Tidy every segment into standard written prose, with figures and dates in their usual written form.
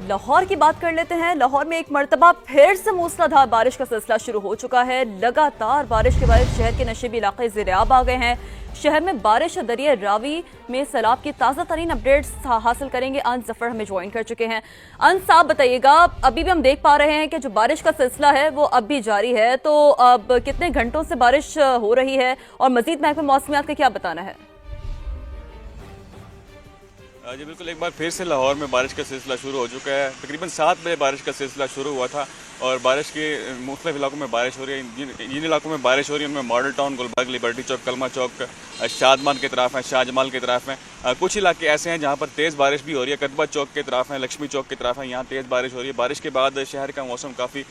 लाहौर की बात कर लेते हैं। लाहौर में एक मर्तबा फिर से मूसलाधार बारिश का सिलसिला शुरू हो चुका है। लगातार बारिश के बाद शहर के नशेबी इलाके ज़ेर-ए-आब आ गए हैं। शहर में बारिश और दरिया रावी में सैलाब की ताज़ा तरीन अपडेट्स हासिल करेंगे। अंस जफर हमें ज्वाइन कर चुके हैं। अंस, आप बताइएगा, अभी भी हम देख पा रहे हैं कि जो बारिश का सिलसिला है वो अब भी जारी है, तो अब कितने घंटों से बारिश हो रही है और मजीद महकमे मौसमियात का क्या बताना है? जी बिल्कुल, एक बार फिर से लाहौर में बारिश का सिलसिला शुरू हो चुका है। तकरीबन 7 बजे बारिश का सिलसिला शुरू हुआ था और बारिश के मुख्तलिफ इलाकों में बारिश हो रही है। जिन इलाकों में बारिश हो रही है उनमें मॉडल टाउन, गुलबर्ग, लिबर्टी चौक, कलमा चौक, शादमान की तरफ है, शाहजमाल की तरफ है। कुछ इलाके ऐसे हैं जहाँ पर तेज़ बारिश भी हो रही है। कतबा चौक की तरफ है, लक्ष्मी चौक की तरफ है, यहाँ तेज़ बारिश हो रही है। बारिश के बाद शहर का मौसम काफ़ी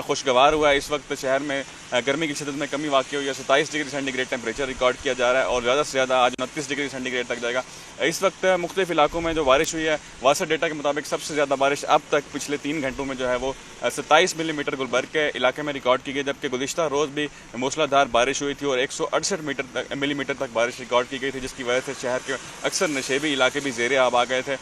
खुशगवार हुआ है। इस वक्त शहर में गर्मी की शिद्दत में कमी वाक़ई हुई है। 27 डिग्री सेंटीग्रेड टेम्परेचर रिकॉर्ड किया जा रहा है और ज़्यादा से ज़्यादा आज 29 डिग्री सेंटीग्रेड तक जाएगा। इस वक्त मुख्तलिफ इलाकों में जो बारिश हुई है, वासा डेटा के मुताबिक सबसे ज़्यादा बारिश अब तक पिछले 3 घंटों में जो है वो 27 मिलीमीटर गुलबर्ग के इलाके में रिकॉर्ड की गई, जबकि गुज़िश्ता रोज़ भी मूसलाधार बारिश हुई थी और 168 मिलीमीटर तक बारिश रिकॉर्ड की गई थी, जिसकी वजह से शहर के अक्सर नशेबी इलाके भी ज़ेर-ए-आब आ गए थे,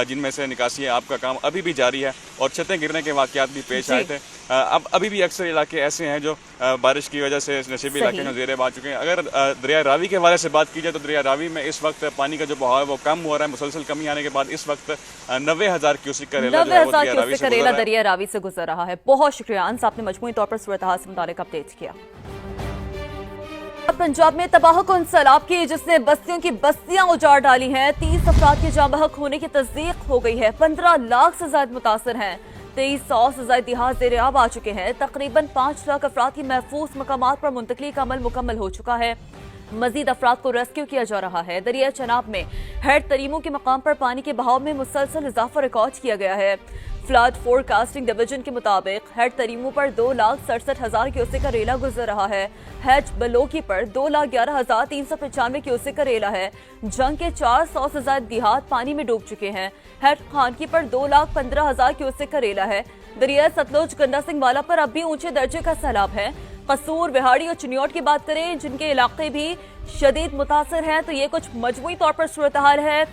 जिनमें से निकासी आब का काम अभी भी जारी है और छतें गिरने के वाक़यात भी पेश आए थे। अब अभी भी अक्सर इलाके ऐसे हैं जो बारिश की वजह से नशेबी इलाके में ज़ेर-ए-आब आ चुके हैं। अगर दरिया रावी के हवाले से बात की जाए तो दरिया रावी में इस वक्त पानी का जो बहाव है वो कम हो रहा है। मुसलसल कमी आने के बाद इस वक्त 90,000 क्यूसेक का रेला दरिया रावी से गुजर रहा है। बहुत शुक्रिया अंस, आपने मजमूई तौर पर सूरत-ए-हाल से मुतालिक अपडेट किया। पंजाब में तबाहकुन सैलाब की जिसने बस्तियों की बस्तियां उजाड़ डाली हैं। 30 अफराद के जाँ बहक होने की तस्दीक हो गई है। 15 लाख से ज्यादा मुतासर हैं। 2300 से ज्यादा देहात ज़ेर-ए-आब आ चुके हैं। तकरीबन 5 लाख अफराद की महफूज मकामात पर मुंतकली का अमल मुकम्मल हो चुका है। मजीद अफराद को रेस्क्यू किया जा रहा है। दरिया चनाब में हेड तरीमों के मकाम पर पानी के बहाव में मुसलसल इजाफा रिकॉर्ड किया गया है। फ्लड फोरकास्टिंग डिवीजन के मुताबिक हेड तरीमों पर 2,67,000 क्यूसेक का रेला गुजर रहा है। हेड बलोकी पर 2,11,395 क्यूसेक का रेला है। जंग के 400 से ज्यादा देहात पानी में डूब चुके हैं। हेड खानकी पर 2,15,000 क्यूसेक का रेला है। दरिया सतलुज गंडा सिंह वाला पर अब भी ऊंचे दर्जे का सैलाब है। कसूर, विहाड़ी और चिन्योट की बात करें, जिनके इलाके भी शदीद मुतासर हैं, तो ये कुछ मजमूई तौर पर सूरत हाल है।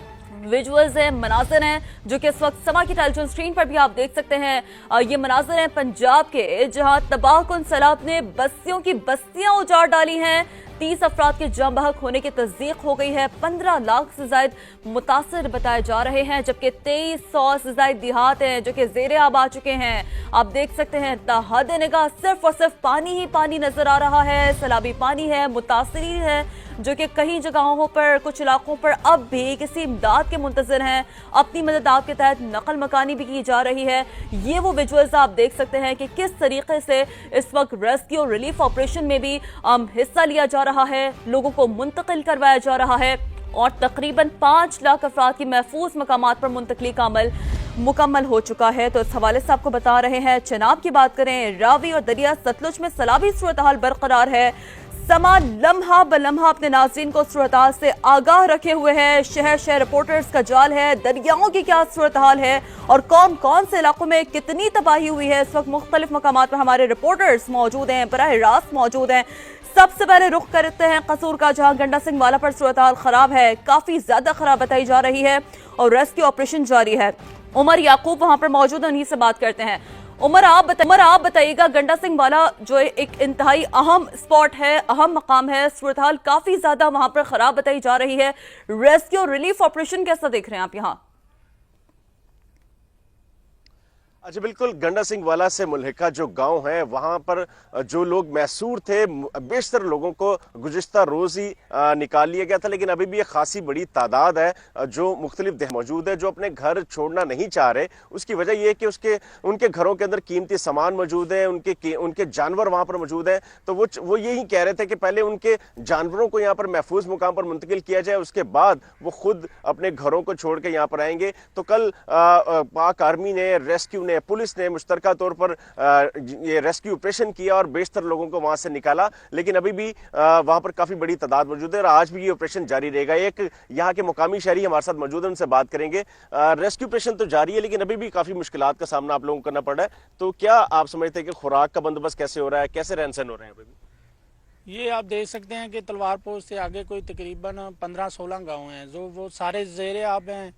विजुअल्स हैं, मनाज़िर हैं, जो कि इस वक्त समा की टेलीविजन स्क्रीन पर भी आप देख सकते हैं। ये मनाज़िर हैं पंजाब के, जहां तबाहकुन सैलाब ने बस्तियों की बस्तियां उजाड़ डाली हैं। 30 अफराद के जाँ बहक होने की तस्दीक हो गई है। 15 लाख से ज्यादा मुतासर बताए जा रहे हैं, जबकि 2300 से ज्यादा देहात हैं जो कि ज़ेर-ए-आब आ चुके हैं। आप देख सकते हैं तहद निगाह सिर्फ और सिर्फ पानी ही पानी नजर आ रहा है। सैलाबी पानी है, मुतासरी है, जो कि कई जगहों पर, कुछ इलाकों पर अब भी किसी इमदाद के मुंतजर हैं। अपनी मदद आपके तहत नकल मकानी भी की जा रही है। ये वो विजुअल्स आप देख सकते हैं कि किस तरीके से इस वक्त रेस्क्यू रिलीफ ऑपरेशन में भी हिस्सा लिया जा रहा है, लोगों को मुंतकिल करवाया जा रहा है और तकरीबन 5 लाख अफराद की महफूज मकामात पर मुंतकली का अमल मुकम्मल हो चुका है। तो इस हवाले से आपको बता रहे हैं। चनाब की बात करें, रावी और दरिया सतलुज में सैलाबी सूरत हाल बरकरार है। समा लम्हा ब लम्हा अपने नाज़रीन को सूरत-हाल से आगाह रखे हुए है। शहर शहर रिपोर्टर्स का जाल है। दरियाओं की क्या सूरत हाल है और कौन कौन से इलाकों में कितनी तबाही हुई है, इस वक्त मुख्तलिफ मकामात पर हमारे रिपोर्टर्स मौजूद हैं, बराह रास्त मौजूद हैं। सबसे पहले रुख करते हैं कसूर का, जहां गंडा सिंह वाला पर सूरत हाल खराब है, काफी ज्यादा खराब बताई जा रही है और रेस्क्यू ऑपरेशन जारी है। उमर याकूब वहां पर मौजूद है, उन्हीं से बात करते हैं। उमर, आप बताइएगा, गंडा सिंह वाला जो एक इंतहाई अहम स्पॉट है, अहम मकाम है, सूरत हाल काफी ज्यादा वहां पर खराब बताई जा रही है। रेस्क्यू रिलीफ ऑपरेशन कैसा देख रहे हैं आप यहाँ? अच्छा, बिल्कुल, गंडा सिंह वाला से मुल्हिका जो गांव है वहां पर जो लोग मैसूर थे, बेशतर लोगों को गुज़िश्ता रोज़ ही निकाल लिया गया था, लेकिन अभी भी एक खासी बड़ी तादाद है जो मुख्तलिफ देश मौजूद है, जो अपने घर छोड़ना नहीं चाह रहे। उसकी वजह यह है कि उनके घरों के अंदर कीमती सामान मौजूद है, उनके जानवर वहां पर मौजूद हैं। तो वो यही कह रहे थे कि पहले उनके जानवरों को यहाँ पर महफूज मुकाम पर मुंतकिल किया जाए, उसके बाद वो खुद अपने घरों को छोड़ के यहाँ पर आएंगे। तो कल पाक आर्मी ने, रेस्क्यू ने, पुलिस ने मुश्तरका तौर पर ये रेस्क्यू ऑपरेशन किया और बेशतर लोगों को वहां से निकाला, लेकिन अभी भी वहां पर काफी बड़ी तादाद मौजूद है और आज भी ये ऑपरेशन जारी रहेगा। एक यहाँ के मुकामी शहरी हमारे साथ मौजूद है, उनसे बात करेंगे। रेस्क्यू ऑपरेशन तो जारी है, लेकिन अभी भी काफी मुश्किलात का सामना आप लोगों को करना पड़ रहा है। तो क्या आप समझते हैं कि खुराक का बंदोबस्त कैसे हो रहा है, कैसे रहन सहन हो रहे हैं? अभी ये आप देख सकते हैं कि तलवार पोस्ट से आगे कोई तकरीबन 15-16 गाँव हैं जो वो सारे ज़ेर-ए-आब हैं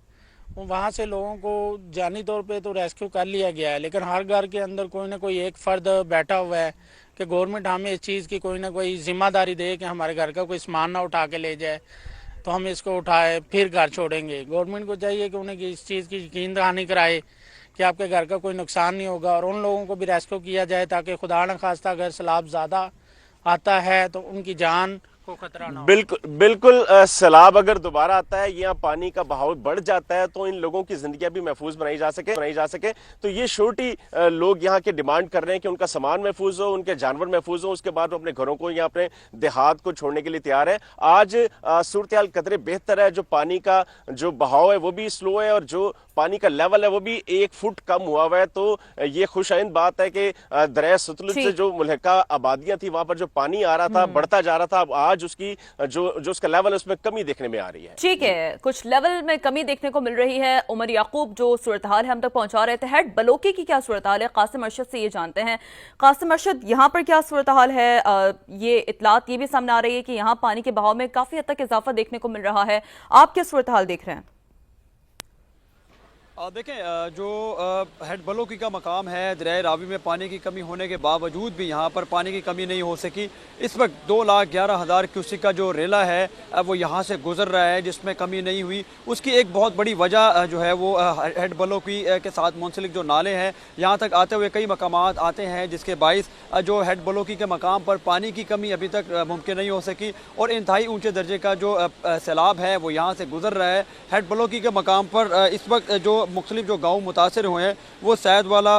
वहाँ से लोगों को जानी तौर पे तो रेस्क्यू कर लिया गया है, लेकिन हर घर के अंदर कोई ना कोई एक फर्द बैठा हुआ है कि गवर्नमेंट हमें इस चीज़ की कोई ना कोई जिम्मेदारी दे कि हमारे घर का कोई सामान ना उठा के ले जाए, तो हम इसको उठाए फिर घर छोड़ेंगे। गवर्नमेंट को चाहिए कि उन्हें इस चीज़ की यकीन दहानी कराए कि आपके घर का कोई नुकसान नहीं होगा, और उन लोगों को भी रेस्क्यू किया जाए ताकि खुदा न खास्ता अगर सैलाब ज़्यादा आता है तो उनकी जान को खतरा ना हो। बिल्कुल बिल्कुल सैलाब अगर दोबारा आता है या पानी का बहाव बढ़ जाता है तो इन लोगों की जिंदगियां भी महफूज बनाई जा सके तो ये छोटी लोग यहाँ के डिमांड कर रहे हैं कि उनका सामान महफूज हो, उनके जानवर महफूज हो, उसके बाद वो अपने घरों को या अपने देहात को छोड़ने के लिए तैयार है। आज सूरत हाल कदरे बेहतर है, जो पानी का जो बहाव है वो भी स्लो है और जो पानी का लेवल है वो भी 1 फुट कम हुआ हुआ है। तो ये खुशाइंद बात है कि दरिया सतलुज से जो मुल्हिका आबादियां थी वहां पर जो पानी आ रहा था बढ़ता जा रहा था, अब आज उसकी जो उसका लेवल है उसमें कमी देखने में आ रही है। ठीक है, कुछ लेवल में कमी देखने को मिल रही है। उमर याकूब जो सूरत हाल है हम तक पहुंचा रहे थे। हेड बलोकी की क्या सूरत हाल है, कासिम अरशद से ये जानते हैं। कासिम अरशद, यहाँ पर क्या सूरत हाल है? ये इतलात ये भी सामने आ रही है कि यहाँ पानी के बहाव में काफी हद तक इजाफा देखने को मिल रहा है, आप क्या सूरत हाल देख रहे हैं? देखें, जो हेड बलोकी का मकाम है, दरिया रावी में पानी की कमी होने के बावजूद भी यहाँ पर पानी की कमी नहीं हो सकी। इस वक्त 2,11,000 क्यूसेक का जो रेला है वो यहाँ से गुजर रहा है, जिसमें कमी नहीं हुई। उसकी एक बहुत बड़ी वजह जो है वो हेड बलोकी के साथ मुंसलिक जो नाले हैं, यहाँ तक आते हुए कई मकामात आते हैं, जिसके बाइस जो हेड बलोकी के मकाम पर पानी की कमी अभी तक मुमकिन नहीं हो सकी और इंतहाई ऊँचे दर्जे का जो सैलाब है वो यहाँ से गुजर रहा है। हेड बलोकी के मकाम पर इस वक्त जो मुख्तलिफ जो गाँव मुतासर हुए हैं वो सैदवाला,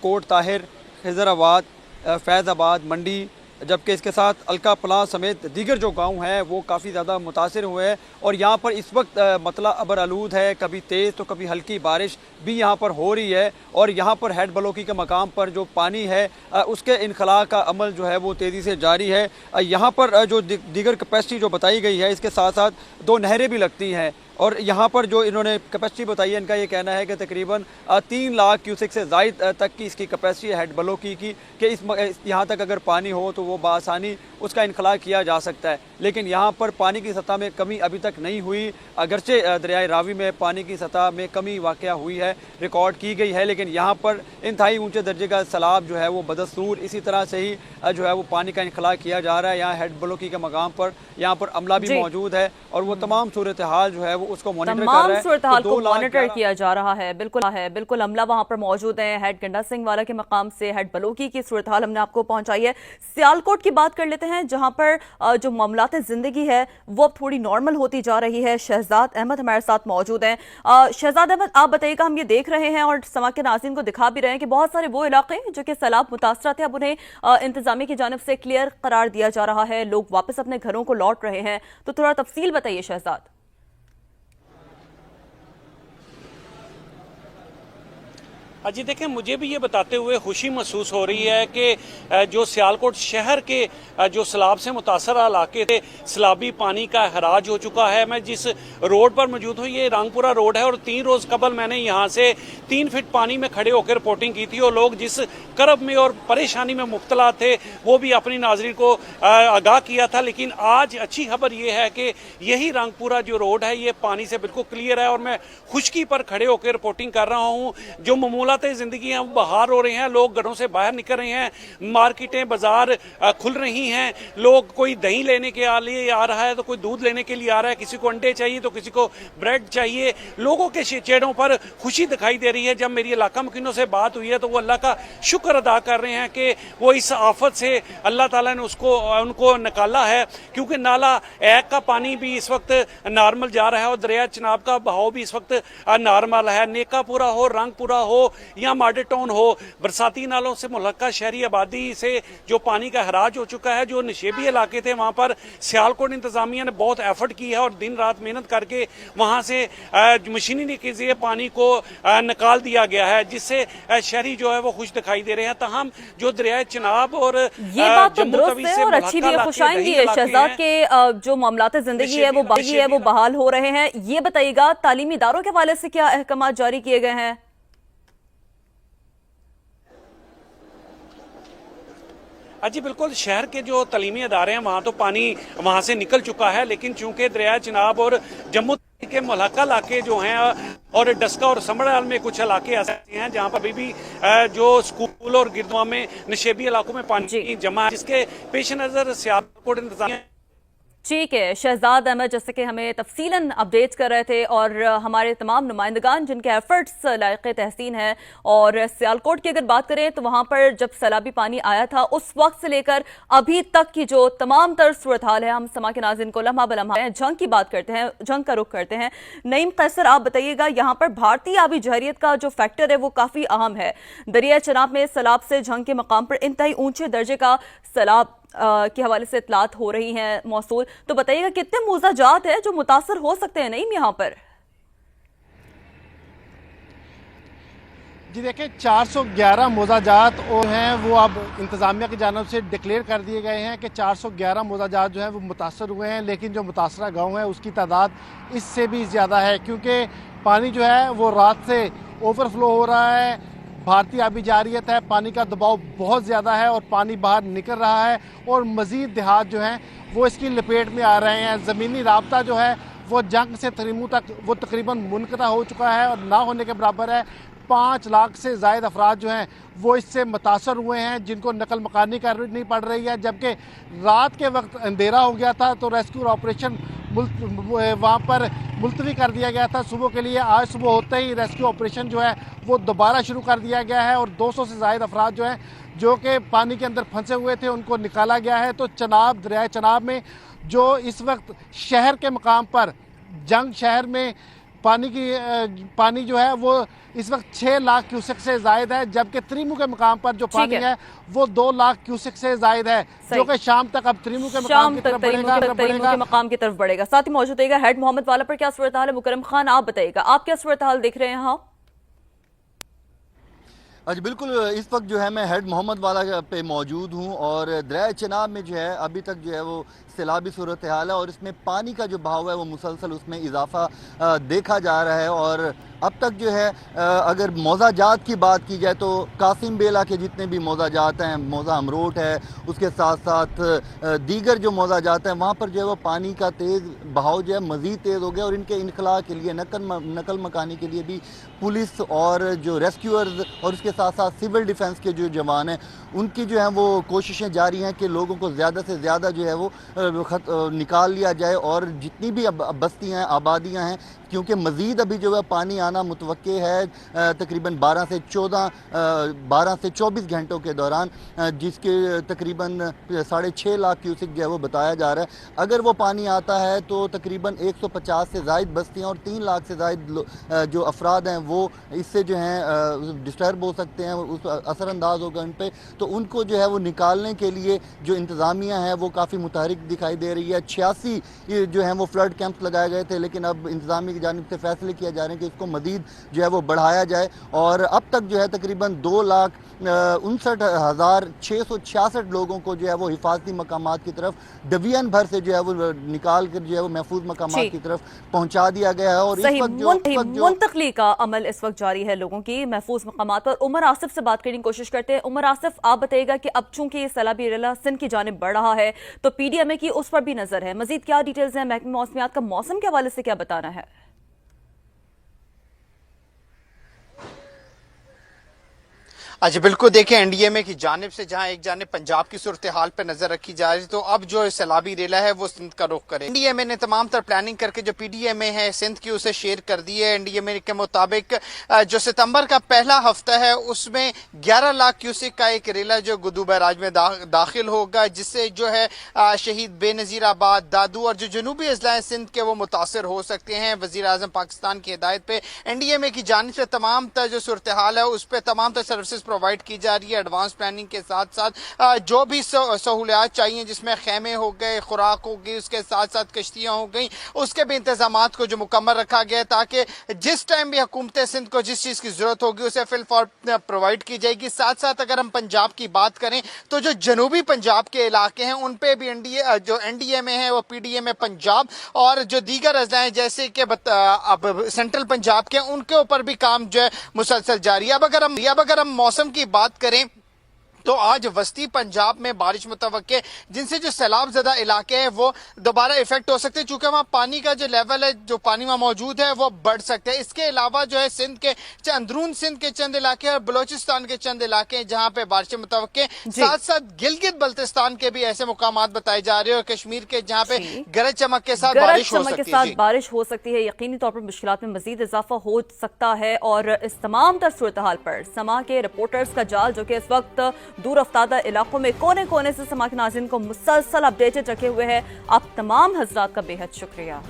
कोट ताहिर, खिजराबाद, फैज़ाबाद, मंडी, जबकि इसके साथ अलका पला समेत दीगर जो गांव हैं वो काफ़ी ज़्यादा मुतासिर हुए हैं और यहाँ पर इस वक्त मतला अबर आलूद है, कभी तेज़ तो कभी हल्की बारिश भी यहाँ पर हो रही है। और यहाँ पर हेड बलोकी के मकाम पर जो पानी है उसके इनखला का अमल जो है वो तेज़ी से जारी है। यहाँ पर जो दीगर कैपेसिटी जो बताई गई है, इसके साथ साथ 2 नहरें भी लगती हैं और यहाँ पर जो इन्होंने कैपेसिटी बताई है, इनका ये कहना है कि तकरीबन 3 लाख क्यूसेक से ज़ायद तक की इसकी कैपेसिटी है हेड बलोकी की, कि इस यहाँ तक अगर पानी हो तो वो बासानी उसका इनखला किया जा सकता है। लेकिन यहाँ पर पानी की सतह में कमी अभी तक नहीं हुई, अगरचे दरियाए रावी में पानी की सतह में कमी वाक़या हुई है, रिकॉर्ड की गई है, लेकिन यहाँ पर इंतहाई ऊँचे दर्जे का सैलाब जो है वो बदस्तूर इसी तरह से ही जो है वो पानी का इनखला किया जा रहा है। यहाँ हेड बलोकी के मकाम पर यहाँ पर अमला भी मौजूद है और वो तमाम सूरत हाल जो है वो उसको मॉनिटर कर रहा है। तमाम सूरत हाल को मॉनिटर किया जा रहा है। बिल्कुल अमला वहां पर मौजूद है। हेड गंडा सिंह वाला के मकाम से हेड बलोकी की सूरत हाल हमने आपको पहुंचाई है। सियालकोट की बात कर लेते हैं, जहां पर जो मामलाते जिंदगी है वो अब थोड़ी नॉर्मल होती जा रही है। शहजाद अहमद हमारे साथ मौजूद हैं। शहजाद अहमद, आप बताइएगा, हम ये देख रहे हैं और समा के नाज़रीन को दिखा भी रहे हैं कि बहुत सारे वो इलाके जो कि सैलाब मुतासर थे अब उन्हें इंतजामिया की जानिब से क्लियर करार दिया जा रहा है, लोग वापस अपने घरों को लौट रहे हैं। तो थोड़ा तफसील बताइए शहजाद। जी देखें, मुझे भी ये बताते हुए खुशी महसूस हो रही है कि जो सियालकोट शहर के जो सैलाब से मुतासर इलाके थे, सैलाबी पानी का हराज हो चुका है। मैं जिस रोड पर मौजूद हूँ ये रांगपुरा रोड है और 3 रोज़ कबल मैंने यहाँ से 3 फीट पानी में खड़े होकर रिपोर्टिंग की थी और लोग जिस करब में और परेशानी में मुब्तला थे वो भी अपनी नाज़रीन को आगाह किया था। लेकिन आज अच्छी खबर ये है कि यही रांगपुरा जो रोड है ये पानी से बिल्कुल क्लियर है और मैं खुशकी पर खड़े होकर रिपोर्टिंग कर रहा हूँ। जो मामूलाते ज़िंदगी हैं वो बहार हो रहे हैं, लोग घरों से बाहर निकल रहे हैं, मार्केटें बाजार खुल रही हैं, लोग कोई दही लेने के लिए आ रहा है तो कोई दूध लेने के लिए आ रहा है, किसी को अंडे चाहिए तो किसी को ब्रेड चाहिए। लोगों के चेहरों पर खुशी दिखाई दे रही है। जब मेरी इलाका मुकीनों से बात हुई है तो वो अल्लाह का शुक्र अदा कर रहे हैं कि वो इस आफत से अल्लाह ताला ने उनको निकाला है, क्योंकि नाला ऐक का पानी भी इस वक्त नॉर्मल जा रहा है और दरिया चिनाब का बहाव भी इस वक्त नॉर्मल है। नेकापुरा हो, रंगपुरा हो या मॉडल टाउन हो, बरसाती नालों से मुल्का शहरी आबादी से जो पानी का हराज हो चुका है। जो नशेबी इलाके थे वहाँ पर सियालकोट इंतजामिया ने बहुत एफर्ट की है और दिन रात मेहनत करके वहाँ से मशीनरी के जरिए पानी को निकाल दिया गया है, जिससे शहरी जो है वो खुश दिखाई दे रहे हैं। तहम जो दरिया चिनाब और ये बात तो दुरुस्त है और अच्छी भी खुशाइंदी है शहजाद के जो मामलाते जिंदगी है वो बहाल हो रहे हैं। ये बताइएगा, तालीमी इदारों के हवाले से क्या अहकाम जारी किए गए हैं? जी बिल्कुल, शहर के जो तालीमी अदारे हैं वहाँ तो पानी वहाँ से निकल चुका है, लेकिन चूंकि दरिया चिनाब और जम्मू के मुल्हका इलाके जो हैं और डस्का और समराल में कुछ इलाके ऐसे हैं जहां पर अभी भी जो स्कूल और गिरदुआ में नशेबी इलाकों में पानी जमा है, जिसके पेश नज़र सियालकोट इंतजामिया। ठीक है, शहजाद अहमद जैसे कि हमें तफसीलन अपडेट कर रहे थे, और हमारे तमाम नुमाइंदगान जिनके एफर्ट्स लायक तहसीन है। और सियालकोट की अगर बात करें तो वहाँ पर जब सैलाबी पानी आया था उस वक्त से लेकर अभी तक की जो तमाम तर सूरत हाल है, हम समा के नाज़रीन को लम्हा बलम्हा जंग की बात करते हैं, जंग का रुख करते हैं। नईम कैसर, आप बताइएगा, यहाँ पर भारतीय आबी जहरियत का जो फैक्टर है वो काफ़ी अहम है। दरिया चनाब में सैलाब से जंग के मकाम पर इंतहाई ऊंचे दर्जे का सैलाब के हवाले से इतलात हो रही हैं मौसूल, तो बताइएगा कितने मोज़ाजात है जो मुतासर हो सकते हैं नईम यहाँ पर? जी देखिए, 411 मोज़ाजात और हैं वो अब इंतज़ामिया की जानब से डिक्लेयर कर दिए गए हैं कि 411 मोज़ाजात जो हैं वो मुतासर हुए हैं, लेकिन जो मुतासरा गाँव है उसकी तादाद इससे भी ज़्यादा है, क्योंकि पानी जो है वो रात से ओवरफ्लो हो रहा है। भारतीय आबी जारियत है, पानी का दबाव बहुत ज़्यादा है और पानी बाहर निकल रहा है, और मज़ीद देहात जो हैं वो इसकी लपेट में आ रहे हैं। ज़मीनी राब्ता जो है वो जंग से तरीमू तक वो तकरीबन मुनक़ता हो चुका है और ना होने के बराबर है। 5 लाख से ज़ायद अफराद जो हैं वो इससे मुतासर हुए हैं, जिनको नकल मकानी करनी पड़ रही है। जबकि रात के वक्त अंधेरा हो गया था तो रेस्क्यू ऑपरेशन वहाँ पर मुलतवी कर दिया गया था सुबह के लिए। आज सुबह होते ही रेस्क्यू ऑपरेशन जो है वो दोबारा शुरू कर दिया गया है, और 200 से ज़ायद अफराद जो हैं जो कि पानी के अंदर फंसे हुए थे उनको निकाला गया है। तो चनाब, दरिया चनाब में जो इस वक्त शहर के मकाम पर, जंग शहर में पानी जो है वो इस वक्त 6 लाख क्यूसेक से ज़ायद है, जबकि त्रिमू के मकाम पर जो पानी है वो 2 लाख क्यूसेक से ज़ायद है, जो कि शाम तक अब त्रिमू के मकाम की तरफ बढ़ेगा। साथ ही मौजूद है हेड मोहम्मद वाला पर क्या सूरत हाल है? मुकरम खान, आप बताइएगा, आप क्या सूरत हाल देख रहे हैं यहाँ? जी बिल्कुल, इस वक्त जो है मैं हेड मोहम्मद वाला पे मौजूद हूँ, और दरिया चनाब में जो है अभी तक जो है वो सैलाबी सूरत हाल है, और इसमें पानी का जो बहाव है वो मुसलसल उसमें इजाफा देखा जा रहा है। और अब तक जो है अगर मोज़ाजात की बात की जाए तो कासिम बेला के जितने भी मोज़ाजात हैं, मोज़ा अमरोट है, उसके साथ साथ दीगर जो मोज़ाजात हैं, वहाँ पर जो है वो पानी का तेज़ बहाव जो है मज़ीद तेज़ हो गया, और इनके इनखला के लिए नकल मकानी के लिए भी पुलिस और जो रेस्क्यूअर्स और उसके साथ साथ सिविल डिफेंस के जो जवान हैं उनकी जो है वो कोशिशें जारी हैं कि लोगों को ज़्यादा से ज़्यादा जो है वो निकाल लिया जाए, और जितनी भी बस्तियाँ आबादियाँ हैं, क्योंकि मज़ीद अभी जो है पानी आना मुतवक्के है तकरीबन 12 से 24 घंटों के दौरान, जिसके तकरीबन 6.5 लाख क्यूसेक जो है वो बताया जा रहा है। अगर वो पानी आता है तो तकरीबन 150 से ज़ायद बस्तियाँ और 3 लाख से ज़ायद जो अफराद हैं वो इससे जो हैं डिस्टर्ब हो सकते हैं, उस असरअंदाज होगा उन पर। तो उनको जो है वो निकालने के लिए जो इंतज़ामिया है वो काफ़ी मुतहरिक दिखाई दे रही है। 86 जो है वो फ्लड कैंप्स लगाए गए थे, लेकिन अब इंतज़ामिया की जानिब से फैसले किया जा रहे हैं कि इसको मज़ीद जो है वो बढ़ाया जाए, और अब तक जो है तकरीबन 2,59,666 लोगों को जो है वो हिफाजती मकामात की तरफ डिवीजन भर से जो है वो निकाल कर जो है वो महफूज मकामात की तरफ पहुंचा दिया गया है। और इस वक्त मुंतकली का अमल इस वक्त जारी है लोगों की महफूज मकामात पर। उमर आसिफ से बात करने की कोशिश करते हैं। उमर आसिफ, आप बताइएगा कि अब चूंकि सैलाबी रेला सिंध की जानिब बढ़ रहा है तो पीडीएमए की उस पर भी नजर है, मजीद क्या डिटेल्स हैं? महकमे मौसमियात का मौसम के हवाले से क्या बताना है? अच्छा बिल्कुल, देखिए एनडीएमए की जानिब से जहां एक जानिब पंजाब की सूरत हाल पर नजर रखी जा रही, तो अब जो सैलाबी रेला है वो सिंध का रुख करे। एनडीएमए ने तमाम तर प्लानिंग करके जो पीडीएमए है सिंध की उसे शेयर कर दी है। एनडीएमए के मुताबिक जो सितंबर का पहला हफ्ता है उसमें 11 लाख क्यूसेक का एक रेला जो गुदू बैराज में दाखिल होगा, जिससे जो है शहीद बेनजीर आबाद, दादू और जो जनूबी अजलाए सिंध के वो मुतासर हो सकते हैं। वजीर आजम पाकिस्तान की हिदायत पे एनडीएमए की जानिब से तमाम तर जो सूरत हाल है उस पर तमाम तर सर्विसेज प्रोवाइड की जा रही है। एडवांस प्लानिंग के साथ साथ जो भी सहूलियात चाहिए, जिसमें खेमे हो गए, खुराक हो गई, उसके साथ साथ कश्तियां हो गई, उसके भी इंतजामात को जो मुकम्मल रखा गया, ताकि जिस टाइम भी हुकूमत सिंध को जिस चीज़ की जरूरत होगी उसे फिल प्रोवाइड की जाएगी। साथ साथ अगर हम पंजाब की बात करें तो जो जनूबी पंजाब के इलाके हैं उन पे भी जो एनडीएमए है वो पीडीएमए पंजाब और जो दीगर अजलाएं जैसे कि अब सेंट्रल पंजाब के उनके ऊपर भी काम जो है मुसलसल जारी है। अब अगर हम मौसम की बात करें तो आज वस्ती पंजाब में बारिश मुतवक्के, जिनसे जो सैलाब ज़दा इलाके हैं वो दोबारा इफेक्ट हो सकते हैं, चूंकि वहाँ पानी का जो लेवल है, जो पानी वहाँ मौजूद है वो बढ़ सकते हैं। इसके अलावा जो है सिंध के अंदरून सिंध के चंद इलाके और बलोचिस्तान के चंद इलाके हैं जहाँ पे बारिशें मुतवक्के, साथ साथ गिलगित बल्तिस्तान के भी ऐसे मुकामात बताए जा रहे हैं और कश्मीर के जहाँ पे गरज चमक के साथ बारिश हो सकती है। बारिश हो सकती है, यकीनी तौर पर मुश्किलात में मजीद इजाफा हो सकता है। और इस तमाम तर सूरत हाल पर समा के रिपोर्टर्स का जाल, जो कि इस वक्त दूर अफ्तादा इलाकों में कोने कोने से समा के नाज़रीन को मुसलसल अपडेटेड रखे हुए हैं, आप तमाम हजरात का बेहद शुक्रिया।